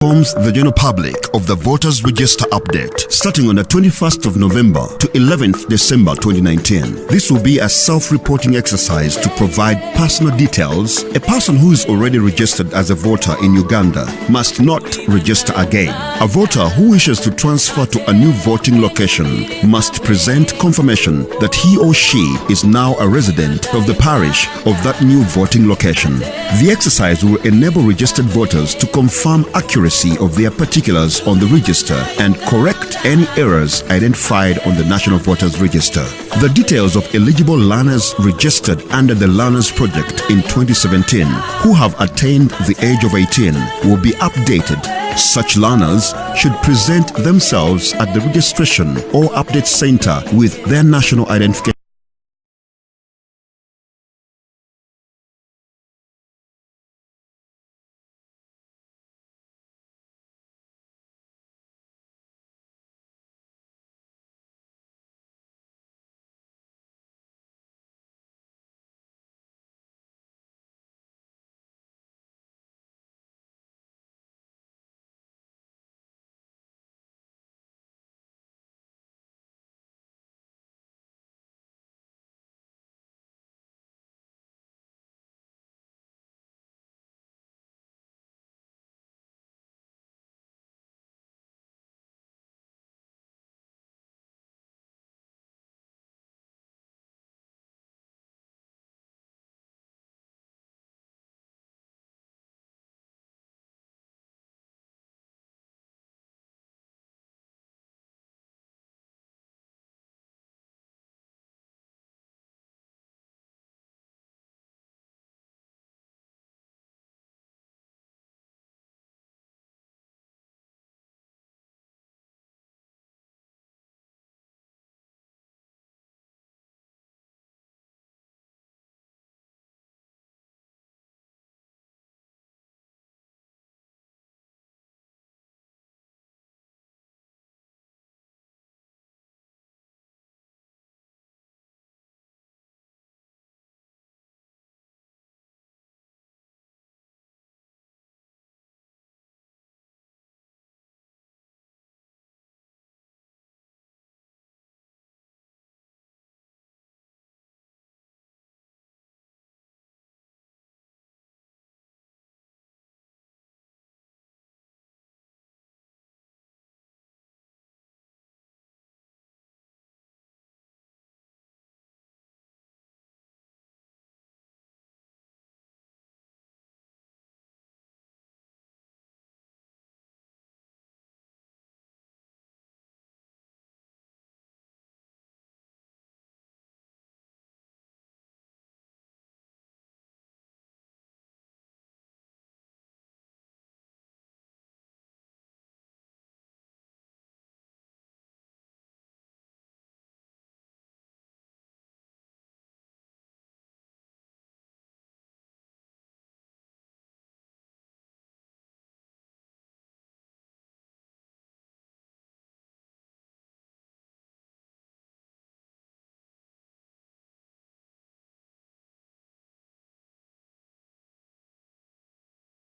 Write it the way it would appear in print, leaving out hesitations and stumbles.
informs the general public of the Voters Register update starting on the 21st of November to 11th December 2019. This will be a self-reporting exercise to provide personal details. A person who is already registered as a voter in Uganda must not register again. A voter who wishes to transfer to a new voting location must present confirmation that he or she is now a resident of the parish of that new voting location. The exercise will enable registered voters to confirm accuracy of their particulars on the register and correct any errors identified on the National Voters Register. The details of eligible learners registered under the Learners Project in 2017 who have attained the age of 18 will be updated. Such learners should present themselves at the registration or update center with their national identification